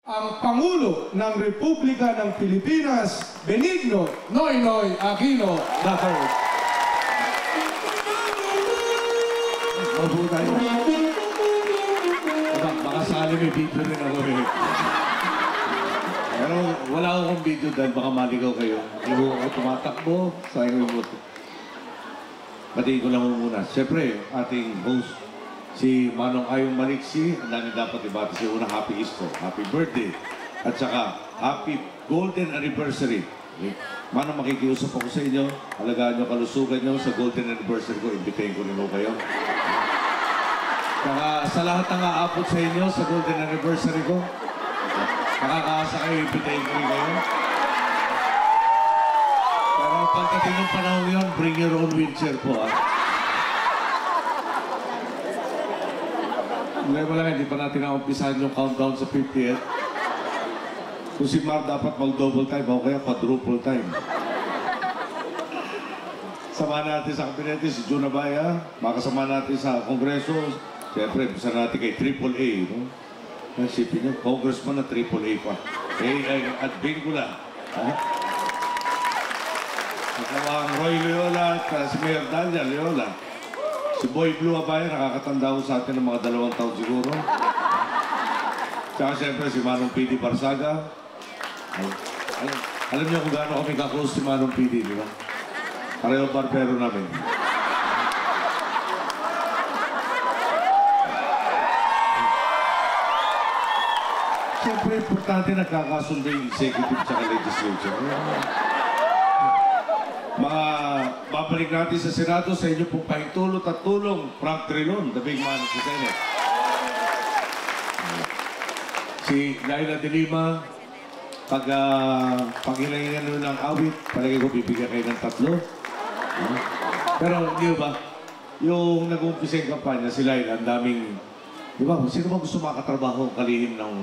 Ang Pangulo ng Republika ng Pilipinas, Benigno Noynoy Aquino III. Mabuo tayo. Baka sakali may video rin ako eh. Pero wala akong video dahil baka maligaw kayo. Hindi ko ako tumatakbo. Sayang yung buto. Batiin ko lang muna. Siyempre, ating host, si Manong Ayong Maliksi. Ang dami dapat ibati siya. Una, happy Easter, happy birthday. At saka, happy golden anniversary. Okay? Manong, makikiusap ako sa inyo. Alagaan nyo, kalusugan nyo sa golden anniversary ko. Imbitahin ko rin mo kayo. Saka, sa lahat ng aabot sa inyo sa golden anniversary ko, makakaasa kayo, imbitahin ko rin kayo. Pero pagdating ng panahon yun, bring your own wheelchair po. Hindi lang, hindi pa natin na-umpisahan yung countdown sa 50th. Kung si Mar dapat mag-double time, o kaya quadruple time. Samahan natin sa kabinete si Jun Abaya, makasama natin sa Kongreso. Siyempre, bisa natin kay AAA, no? Nasipin niyo, congressman na AAA pa. At Bingula. Nakawang Roy Leola at si Mayor Dalia Leola. Si Boy Blue Abaya, nakakatanda ko sa atin ng mga 2 taon siguro. Tsaka siyempre si Manong PD Barsaga. Alam niyo kung gaano kami ka-close si Manong PD, di ba? Pareho barbero namin. Siyempre, importante nagkakasundo yung executive tsaka legislature. Babalik natin sa Senado sa inyo pong pahintulot at tulong, Frank Trilon, the big man of the Senate. Si Laila de Lima, pag hinahingan nyo ng awit, palagi ko bibigyan kayo ng 3. Pero hindi ba, yung nag-umpisa yung kampanya, si Laila, ang daming, di ba, sino ba gusto makatrabaho kalihim ng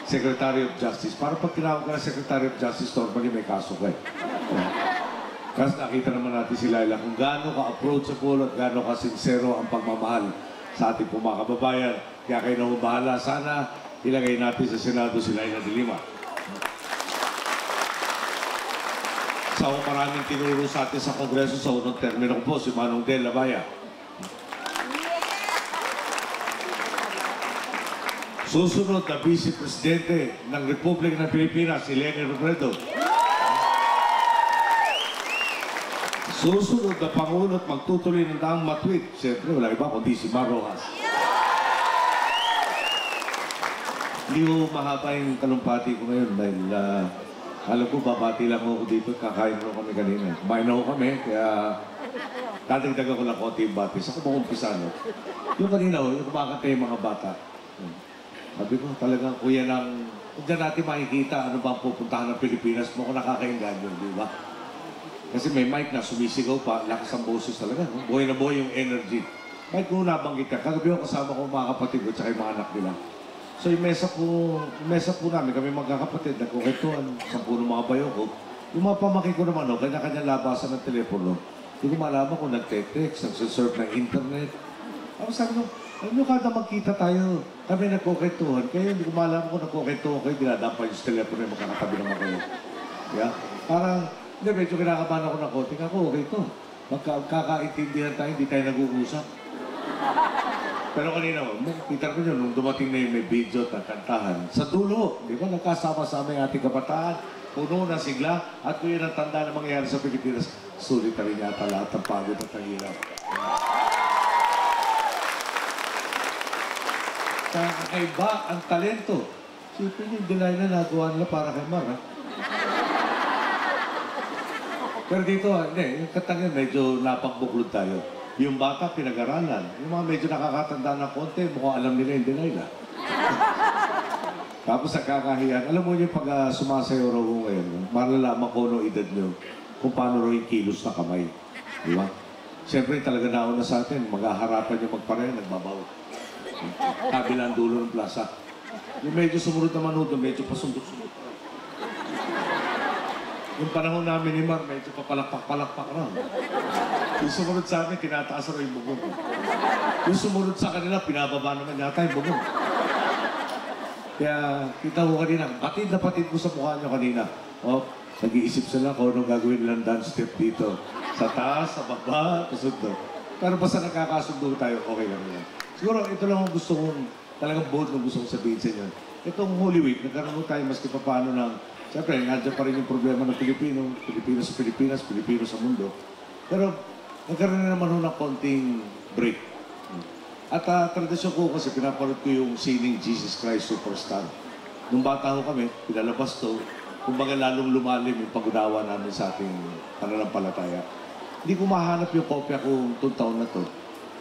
Secretary of Justice? Para pag tinawag ka ng Secretary of Justice, normally may kaso ka eh. Kasi nakita naman natin si Laila kung gaano ka-approachable at gaano ka-sincero ang pagmamahal sa ating mga kababayan. Kaya kayo na mabahala. Sana ilagay natin sa Senado si Laila de Lima. Sa maraming tinuro sa atin sa Kongreso sa unang termino ko po, si Manong Del Labaya. Susunod na Vice Presidente ng Republika ng Pilipinas, si Leni Robredo. Susunod na Pangulo at magtutuloy ng daang matwid. Siyempre, wala iba kundi si Mar Rojas. Hindi ko mahaba yung talumpati ko ngayon dahil alam ko, babati lang ako dito. Kakain mo kami kanina. Kumain na ako kami, kaya tatagdagan ko lang konti yung bati. Sa kumukumpisa, no? Yung kanina, yung kumakanta yung mga bata. Sabi ko, talagang kuya ng... Kung dyan natin makikita ano ba ang pupuntahan ng Pilipinas mo kung nakakainganyo, di ba? Kasi may mic na, sumisigaw pa, lakas ang boses talaga. No? Buhay na buhay yung energy. Kahit kung nabanggit ka, kagabi ako kasama ko mga kapatid ko at yung mga anak nila. So yung mesa po namin, kami magkakapatid, nagkukwentuhan, 10 mga bayo ko. Yung mga pamaki ko naman, no, kanya-kanya labasan ng telepono. Hindi ko malaman kung nagte-text, nagsisurf ng internet. Ako sabi ko, alam nyo, kada magkita tayo, kami nagkukwentuhan. Kaya hindi ko malaman kung nagkukwentuhan kayo, dinadampay yung telepono yung magkakatabi naman kayo. Yeah? Parang, hindi, medyo kinakabahan ako ng konting. Ako, okay to. Magkakaintindihan tayo, hindi tayo nag-uusap. Pero kanina, kita ko nyo, nung dumating na yung may video at kantahan, sa dulo, di ba, nagkasama-sama yung ating kabataan, puno na sigla, at kung yun ang tanda na mangyayari sa Pilipinas, sulit na rin yata lahat ng pagod at ang hirap. Kakaiba ang talento. Siyempre yung delay na nagawa nila para kay Mar, ha? Pero dito, hindi, yung katangin, medyo napagbuklod tayo. Yung bata, pinag-aralan. Yung mga medyo nakakatanda na konti, mukhang alam nila yung Delilah. Tapos nagkakahiyan. Alam mo yung pag sumasayaw raw ko ngayon, malalaman ko no edad nyo kung paano raw yung kilos na kamay. Di ba? Siyempre, talaga nauna sa atin, maghaharapan yung magpareha, nagbabaw. Kabilang dulo ng plaza. Yung medyo sumunod naman ho, medyo pasundot-sundot. Yung panahon namin ni Mar, medyo papalakpak-palakpak na. Yung sumunod sa amin, tinataas na yung bubong. Yung sumunod sa kanila, pinababa naman yata yung bubong. Kaya kita ko kanina, patid na patid ko sa mukha nyo kanina. Oh, nag-iisip sila kung anong gagawin nilang dance step dito. Sa taas, sa baba, kasundo. Pero basta nagkakasundo tayo, okay lang yan. Siguro ito lang ang gusto kong, talagang bold na gusto kong sabihin sa inyo. Itong Holy Week, nagkaroon tayo maski pa paano ng, siyempre, nandiyan pa rin yung problema ng Pilipino, Pilipino sa Pilipinas, Pilipino sa mundo. Pero nagkaroon na naman ng konting break. At tradisyon ko kasi pinapanood ko yung sining Jesus Christ Superstar. Nung bata ko kami, pinalabas to, kumbaga lalong lumalim yung pag-unawa namin sa ating pananampalataya. Hindi ko mahanap yung kopya ko itong taon na to.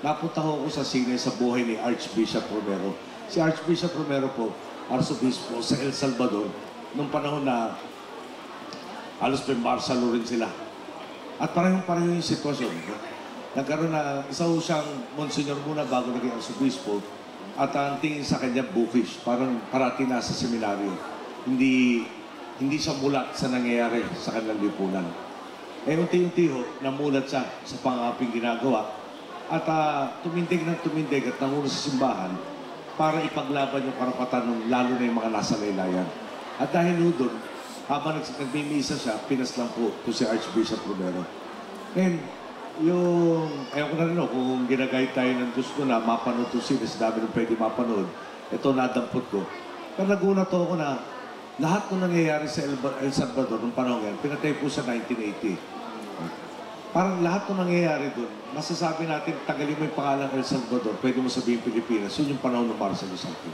Napunta ko sa sine sa buhay ni Archbishop Romero. Si Archbishop Romero po, Arsobispo sa El Salvador, nung panahon na halos may martial rin sila. At parehong-pareho yung sitwasyon. Nagkaroon na, isa ho siyang Monsignor muna bago naging Arsobispo at ang tingin sa kanya bookish, parang parati nasa seminaryo. Hindi siya mulat sa nangyayari sa kanilang lipunan. Eh, unti-unti ho, namulat siya sa pangaping ginagawa at tumindig ng tumindig at nanguna sa simbahan para ipaglaban yung karapatan ng lalo na yung mga nasa laylayan. At dahil ho doon, habang nagmimisa siya, pinaslang po si Archbishop Romero. Ngayon, ayaw ko na rin kung ginagayad tayo ng Diyos ko na mapanood ito sila, sa dami nung pwede mapanood, ito nadampot ko. Pero nagulat ako na lahat ng nangyayari sa El Salvador nung panahon yan, pinatay po sa 1980. Parang lahat ng nangyayari doon, masasabi natin, tagalin mo yung pangalan El Salvador, pwede mo sabihin Pilipinas, yun yung panahon ng Marcelo Salkin.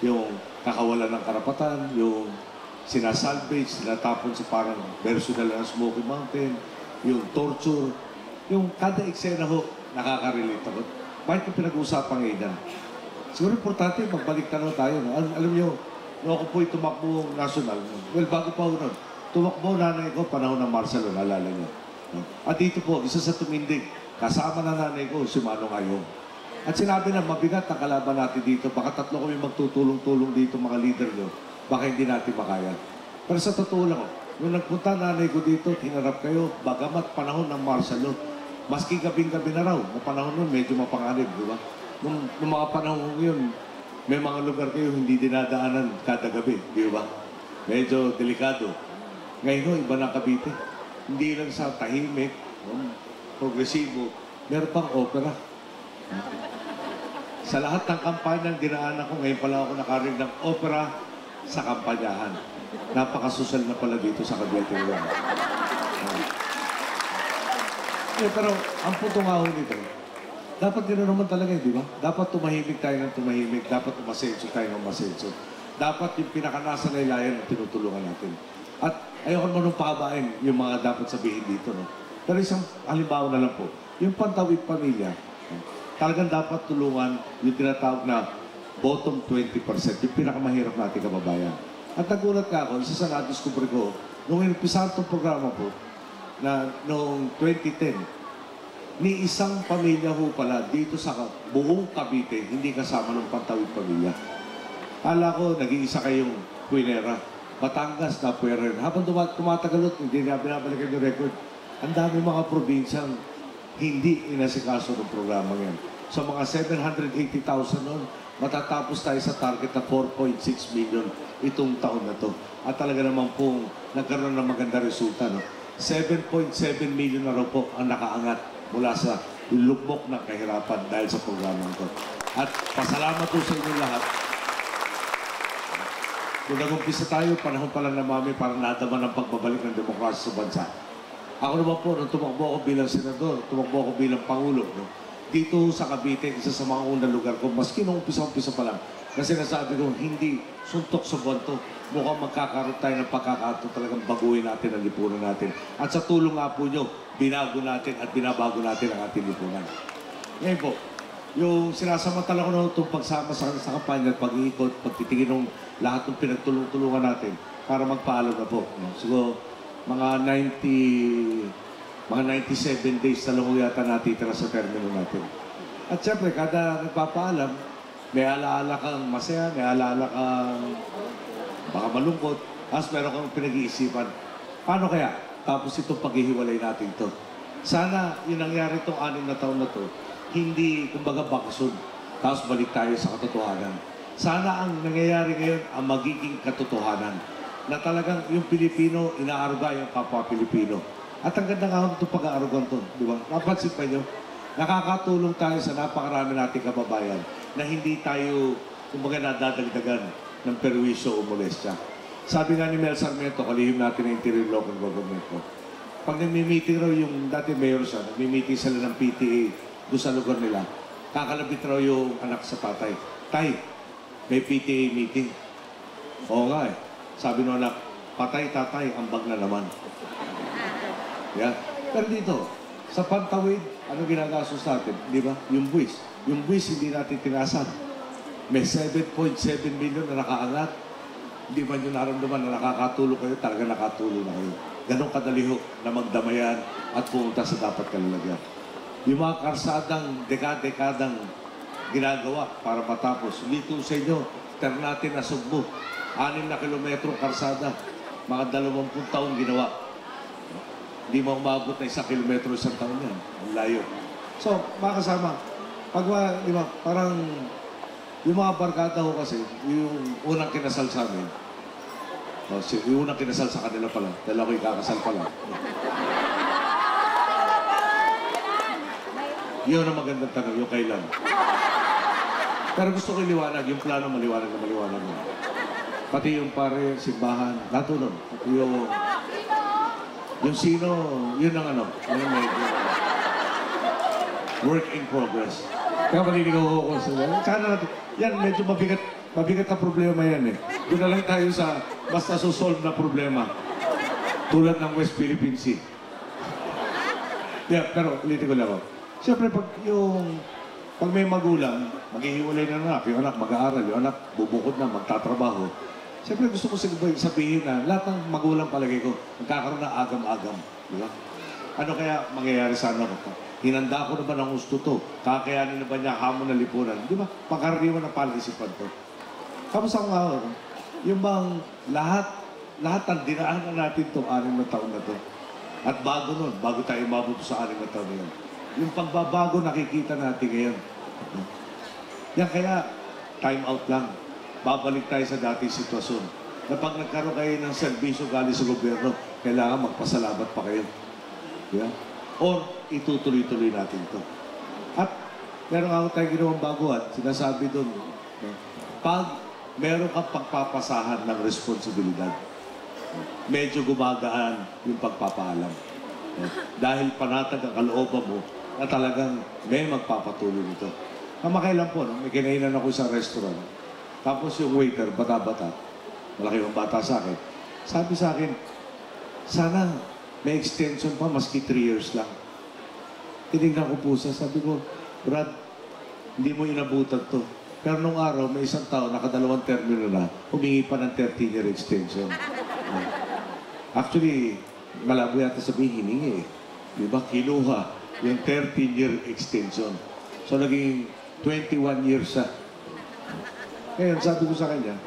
Yung kakawalan ng karapatan, yung sinasalvage, sinatapon sa parang verso na lang ng Smoky Mountain, yung torture, yung kada eksena ho, nakaka-relate ako. Bakit yung pinag-uusapan ngayon yan? Siguro importante, magbalik tanaw tayo. No? Alam niyo, nung ako po'y tumakbo national, well, bago pa ho nun, tumakbo nanay ko, panahon ng Marcelo, naalala niyo. No? At dito po, isa sa tumindig, kasama na nanay ko, si Manong Ayong. At sinabi na, mabigat ang kalaban natin dito, baka tatlo kami magtutulong-tulong dito, mga leader nyo, baka hindi natin makaya. Pero sa totoo lang, nung nagpunta nanay ko dito, hinarap kayo, bagamat panahon ng Marcelo, maski gabing-gabi na raw, na panahon nun, medyo mapanganib, di ba? Nung mga panahon yun, may mga lugar kayo hindi dinadaanan kada gabi, di ba? Medyo delikado. Ngayon, iba na Cavite. Hindi lang sa tahimik, progresibo, meron pang opera. Sa lahat ng kampanyang dinaanan ko, ngayon pala ako nakarinig ng opera sa kampanyahan. Napakasosal na pala dito sa Cavite. Pero ang punto nga ho nito, dapat gano'n naman talaga, di ba? Dapat tumahimik tayo ng tumahimik, dapat umasenso tayo ng umasenso. Dapat yung pinakanasa laylayan ang tinutulungan natin. At ayoko naman nung pakabain yung mga dapat sabihin dito, no? Pero isang halimbawa na lang po, yung pantawid pamilya, talagang dapat tulungan yung tinatawag na bottom 20%, yung pinakamahirap natin kababayan. At nagulat ka ako, isa sa na-discover ko, nung inumpisahan itong programa po, na noong 2010, ni isang pamilya ho pala dito sa buong Cavite, hindi kasama ng pantawid pamilya. Kala ko, nag-iisa kayong Quinera. Batangas na Pueren. Habang tumatagalot, hindi na binabalikan yung record. Ang dami mga probinsyang hindi inasikaso ng programa yan. So mga 780,000 noon, matatapos tayo sa target na 4.6 million itong taon na to. At talaga naman pong nagkaroon ng maganda resulta, no? 7.7 million na raw po ang nakaangat mula sa lukmok ng kahirapan dahil sa programang ito. At pasalamat po sa inyo lahat. Kung nag-umpisa tayo, panahon pa lang na mami para nadaman ang pagbabalik ng demokrasya sa bansa. Ako naman po, nung tumakbo ako bilang senador, tumakbo ako bilang pangulo, no? Dito sa Cavite, isa sa mga unang lugar ko, maski nung umpisa-umpisa pa lang, kasi nasabi ko, hindi suntok sa buwan to. Mukhang magkakaroon tayo ng pagkakaroon talagang baguhin natin ang lipunan natin. At sa tulong nga po nyo, binago natin at binabago natin ang ating lipunan. Ngayon po, yung sinasamantala ko na itong pagsama sa kampanya at pag-iikot, pagtitingin ng lahat ng pinagtulong-tulungan natin para magpaalam na po. Siguro, mga 97 days na lang yata natitira sa termino natin. At siyempre, kada nagpapaalam, may alaala kang masaya, may alaala kang baka malungkot, tapos meron kang pinag-iisipan. Paano kaya? Tapos itong paghihiwalay natin ito. Sana yung nangyari itong 6 na taon na to, hindi, kumbaga, bakasyon. Tapos balik tayo sa katotohanan. Sana ang nangyayari ngayon ang magiging katotohanan na talagang yung Pilipino, inaaruga yung kapwa Pilipino. At ang ganda nga itong pag-aarugan to, di ba? Napansin pa nyo, nakakatulong tayo sa napakarami nating kababayan na hindi tayo, kumbaga, nadadagdagan ng perwisyo o molestya. Sabi nga ni Mel Sarmiento, kalihim natin ng Interior Local Government ko, pag nagmi-meeting raw yung dati mayor siya, nagmi-meeting sila ng PTA doon sa lugar nila, kakalabit raw yung anak sa tatay. Tay, may PTA meeting. Oo nga eh. Sabi ng anak, patay tatay, ambag na naman. Yeah. Pero dito, sa Pantawid, ano ginagastos natin? Di ba? Yung buwis. Yung buwis hindi natin tinasan. May 7.7 million na nakaangat. Hindi ba nyo naramdaman na nakakatulong kayo? Talaga nakatulong na kayo. Ganon kadali ho na magdamayan at pumunta sa dapat kalalagyan. Yung mga karsadang dekadang ginagawa para matapos. Dito sa inyo, Ternate na Sugbo. 6 na kilometrong karsada. Mga 20 taon ginawa. Hindi mo umabot na 1 kilometro isang taon yan. Ang layo. So, mga kasama, pag di ba, parang yung mga barkada ho kasi, yung unang kinasal sa amin, yung unang kinasal sa kanila pala, dahil ako'y kakasal pala. Yun ang magandang tanong, yung kailan. Pero gusto ko iliwanag, yung plano maliwanag na maliwanag mo. Pati yung pare, simbahan, lahat nun. Yung sino, yun ang ano, yun ang medyo work in progress. Kaya maliligaw ko sila. Sana natin, yan, medyo mabigat na problema yan eh. Doon na lang tayo sa basta susolve na problema. Tulad ng West Philippine Sea. Yeah, pero ulitin ko lang ako. Siyempre, pag may magulang, maghihiwalay na anak, yung anak mag-aaral, yung anak bubukod na, magtatrabaho. Siyempre, gusto ko sabihin na lahat ng magulang palagay ko, magkakaroon ng agam-agam. Di ba? Ano kaya mangyayari sa anak ko? Hinanda ko na ba ng gusto to? Kakayanin na ba niya hamon na lipunan? Di ba? Pangkaraniwan ng palaisipan to. Kamusta ko nga ako? Yung bang lahat ng dinaanan natin itong 6 na taon na to. At bago nun, bago tayo umabot sa 6 na taon na yun. Yung pagbabago nakikita natin ngayon. Yan kaya, time out lang. Babalik tayo sa dating sitwasyon. Na pag nagkaroon kayo ng serbisyo galing sa gobyerno, kailangan magpasalamat pa kayo. Yeah? Or itutuloy-tuloy natin to. At meron ako tayong ginawang baguhan, sinasabi doon, pag meron kang pagpapasahan ng responsibilidad, medyo gumagaan yung pagpapaalam. Dahil panatag ang kalooban mo na talagang may magpapatuloy nito. Kamakailan po, no? May kinainan ako sa restaurant. Tapos yung waiter, bata-bata, malaki yung bata sa akin, sabi sa akin, sana may extension pa, maski 3 years lang. Tinignan ko po siya, sabi ko, Brad, hindi mo inabutan to. Pero nung araw, may isang tao, nakadalawang termino na, humingi pa ng 13-year extension. Actually, malabo yata sabihin, hiningi eh. Di ba? Kinuha yung 13-year extension. So, naging 21 years siya. Ngayon, sabi ko sa kanya,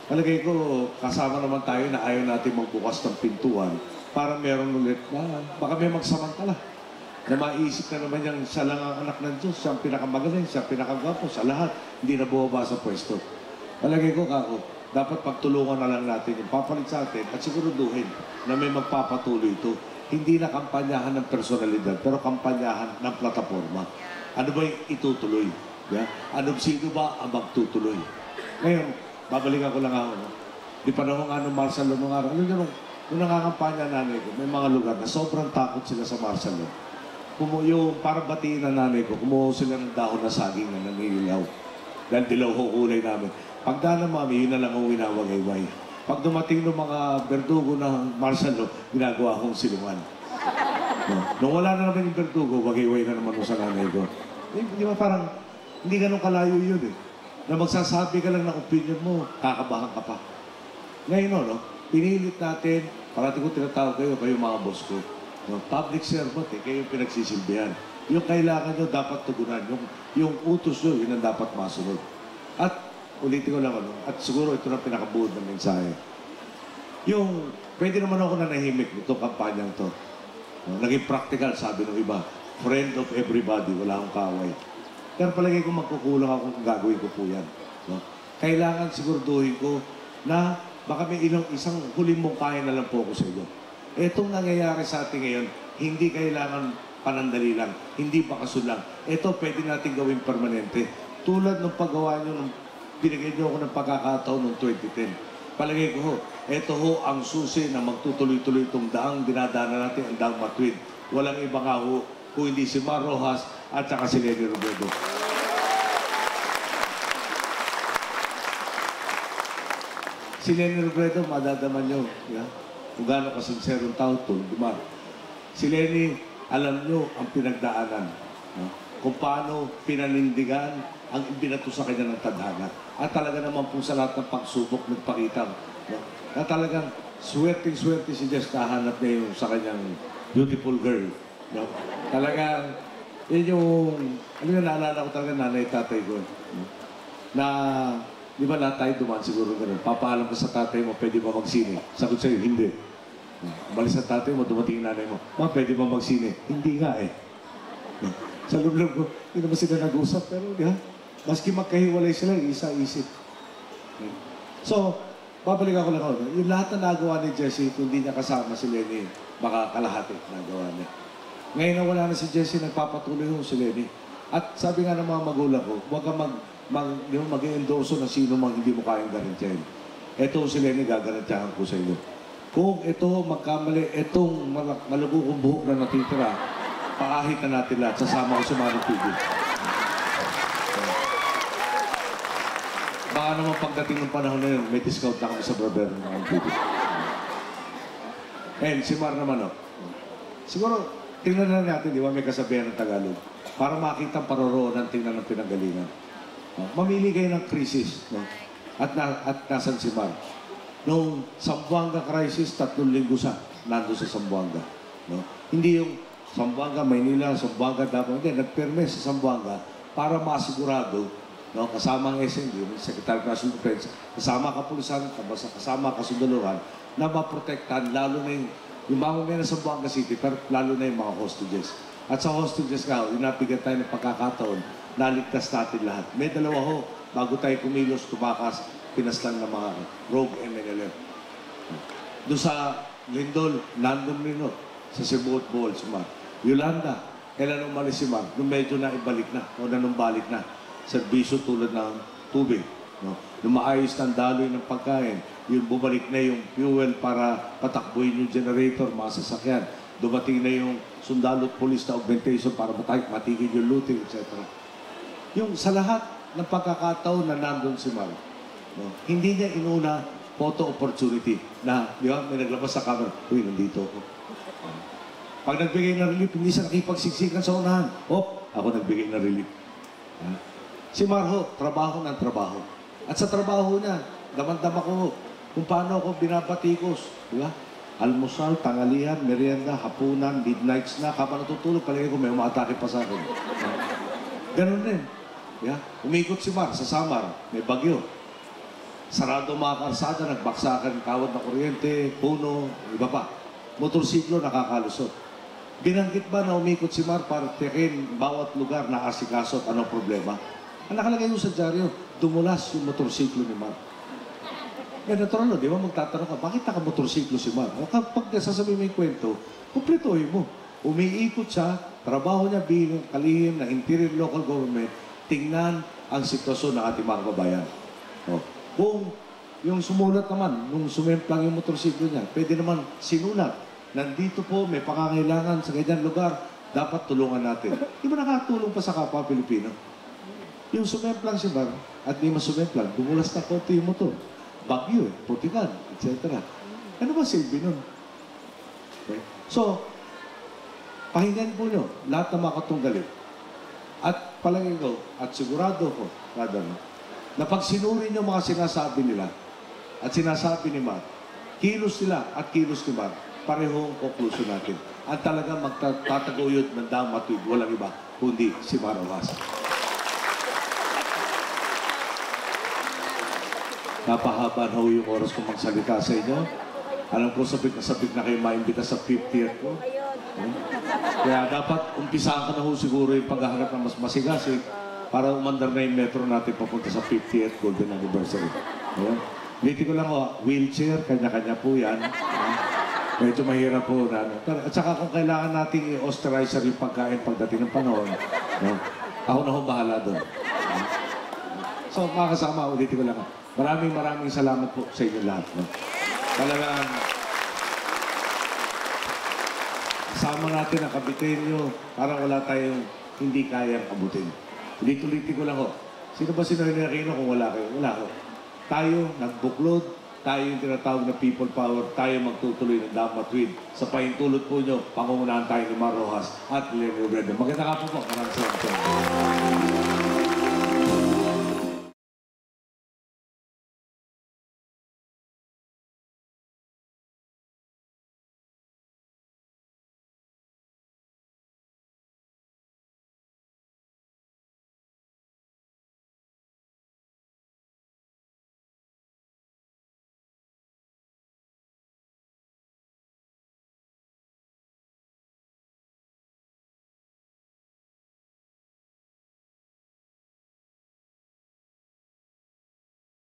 palagay ko, kasama naman tayo na ayaw natin magbukas ng pintuan para meron ulit na, baka may magsamantala. Na maisip na naman niyang siya lang ang anak ng Diyos, siya ang pinakamagaling, siya ang pinakagwapo sa lahat, hindi na bumaba sa pwesto. Palagay ko, kako, dapat pagtulungan na lang natin yung papalit sa atin at siguraduhin na may magpapatuloy ito. Hindi na kampanyahan ng personalidad, pero kampanyahan ng plataforma. Ano ba yung itutuloy? Yeah? Sino ba ang magtutuloy? Ngayon, babalikan ko lang ako. No? Di pa naman nga nung martial law nung araw. Nung nangangampanya nanay ko, may mga lugar na sobrang takot sila sa martial law. Yung parang batiin na nanay ko, kumuha sila ng dahon na saging na nanililaw. Dahil dilaw ho kulay namin. Pagdaan ng mami, yun na lang ang winawagayway. Pag dumating ng mga berdugo ng martial law, ginagawa kong silungan. No? Nung wala na naman yung berdugo, wagayway na naman sa nanay ko. Di ba parang, hindi ganun kalayo yun eh. Na magsasabi ka lang ng opinion mo, kakabahan ka pa. Ngayon, no? Pinilit natin, parati ko tinatawag kayo mga boss ko. No? Public servant eh, kayo yung pinagsisilbihan. Yung kailangan nyo dapat tugunan. Yung utos nyo, yun ang dapat masunod. At, ulitin ko lang, at siguro ito na pinakabuod ng mensahe. Yung, pwede naman ako na nahimik itong kampanyang to. No? Naging practical, sabi ng iba. Friend of everybody, wala akong kaaway. Pero palagay ko magkukulang ako kung gagawin ko po yan. No? kailangan siguraduhin ko na baka may isang huling mungkahin na lang po ako sa inyo. Itong nangyayari sa atin ngayon, hindi kailangan panandali lang, hindi bakasun lang. Ito pwede natin gawing permanente. Tulad ng paggawa nyo, binigay nyo ako ng pagkakataon noong 2010. Palagay ko ho, ito ho ang susi na magtutuloy-tuloy itong daang dinadaanan natin, ang daang matuwid. Walang iba nga ho, kung hindi si Mar Rojas at saka si Lenny Robredo. Si Lenny Robredo, madadaman nyo, kung gano'n kasinserong tao to, Mar. Si Lenny, alam nyo ang pinagdaanan. Kung paano pinanindigan ang ibinato sa kanya ng tadhana. At talaga naman po sa lahat ng pagsubok nagpakita. Na talagang swerte si Jess kahanap niya yung sa kanyang beautiful girl. Talagang, yun yung, ano yung naalala ko talaga nanay tatay ko. Na, di ba lahat tayo dumaan siguro ganun. Papaalam ko sa tatay mo, pwede ba magsine? Sagot sa'yo, hindi. Balis sa tatay mo, dumating yung nanay mo, ma, pwede ba magsine? Hindi nga eh. Sa loob ko, hindi naman sila nag-usap, pero di ba? Maski magkahiwalay sila, isa-isip. So, babalik ako lang ako. Yung lahat na nagawa ni Jessie, kung hindi niya kasama si Lenny, baka kalahati nagawa niya. Ngayon na wala na si Jessie, nagpapatuloy yung si Lenny. At sabi nga ng mga magulang ko, huwag kang mag-endorso na sino mang hindi mo kayang garantyahin. Ito si Lenny, gagarantyahan ko sa inyo. Kung ito magkamali, itong malubukong buhok na natitira, paahit na natin lahat, sasama ko sa mga nagpigil. Baka naman pagdating ng panahon na yun, may discount na kami sa Bravero ng mga nagpigil. And si Mar naman, siguro, tingnan na natin, di ba, may kasabihan ng Tagalog. Para makita ang paroroonan, tingnan ng pinanggalingan. Mamili kayo ng krisis. At nasan si Mar? Noong Zamboanga crisis, 3 linggo nando sa Zamboanga. Hindi yung Zamboanga, Maynila, Zamboanga, Davao. Hindi, nagpirme sa Zamboanga para masigurado, kasama ang SND, yung Secretary of National Defense, kasama kapulisan, kasama kasundaluhan, na maprotektan, lalo na yung mamamaya na Zamboanga City, pero lalo na yung mga hostages. At sa hostages nga, inapigan tayo ng pagkakataon, naligtas natin lahat. May dalawa ho, bago tayo kumilos, tumakas, pinaslang ng mga rogue MNLF. Doon sa Lindol, nandun rin sa Cebu at Bohol, si Mar. Yolanda, kailan umalis si Mar? Nung medyo na ibalik na, o na nung balik na. Serbisyo tulad ng tubig. Nung maayos ng daloy ng pagkain, yung bumalik na yung fuel para patakbuhin yung generator, mga sasakyan. Dumating na yung sundalo at police na augmentation para matigil yung looting, etc. Yung sa lahat ng pagkakataon na nandun si Mar, hindi niya inuna photo opportunity na, di ba, may naglabas sa camera, uy, nandito ako. Pag nagbigay ng relief, hindi siya nakipagsiksikan sa unahan. Ako nagbigay ng relief. Si Marho, trabaho ng trabaho. At sa trabaho niya, damang-dama ko kung paano ako binabatikos. Di ba? Almusal, tangalihan, merienda, hapunan, midnights na. Kapag natutulog, palagay ko may umatake pa sa akin. Ganun din. Yeah? Umikot si Mar sa Samar, may bagyo. Sarado mga karsada, nagbaksakan, kawad na kuryente, puno, iba pa. Motorsiklo, nakakalusot. Binanggit ba na umikot si Mar para tiyakin bawat lugar na asikaso at anong problema? Ang nakalagay mo sa dyaryo, dumulas yung motorsiklo ni Mar. Kaya natural no, di ba magtatanong ka, bakit naka-motorsiklo si Mar? O kapag sasabihin mo yung kwento, kumpletohin mo. Umiikot siya, trabaho niya bilang kalihim na interior local government, tingnan ang sitwasyon ng ating mga kababayan. Kung yung sumulat naman, nung sumemplang yung motorsiklo niya, pwede naman sinulat. Nandito po, may pangangailangan sa ganyan lugar, dapat tulungan natin. Di ba nakatulong pa sa kapwa Pilipino? Yung sumemplang si Mar, at di masumemplang, dumulas na konti yung motor. Bagyo, putikan, etc. Ano ba silbi nun? Okay. So, pakinggan po nyo, lahat ng mga katunggalit. At palagay ko, at sigurado ko, rather, na pag sinuri nyo mga sinasabi nila, at sinasabi ni Mar, kilos nila at kilos ni Mar, parehong conclusion natin. At talagang magtataguyod ng daang matuwid, walang iba, kundi si Mar Rojas. Napahaba na ho yung oras kong magsalita sa inyo. Alam ko, sabik na kayo maimbita sa 50th ko. Kaya dapat umpisaan ka na ho siguro yung paghahanap ng mas masigasig para umandar na yung metro natin papunta sa 50th Golden Anniversary. Ayan. Ulitin ko lang ho, wheelchair, kanya-kanya po yan. Medyo mahirap po na. At saka kung kailangan nating i-austerizer yung pagkain pagdating ng panahon, no? Ako na ho bahala doon. So, mga kasama, ulitin ko lang. Maraming salamat po sa inyo lahat. No? Talagang, kasama natin ang Kabitenyo, parang wala tayong hindi kayang abutin. Ulit-ulitin ko lang ho. Sino ba si Noynoy Aquino kung wala kayo? Wala ho. Tayo, nagbuklod, tayo yung tinatawag na people power, tayo magtutuloy ng damatwid. Sa pahintulot po nyo, pangungunahan tayo ni Mar Rojas at Lenny Robredo. Maganda ka po po. Maraming salamat.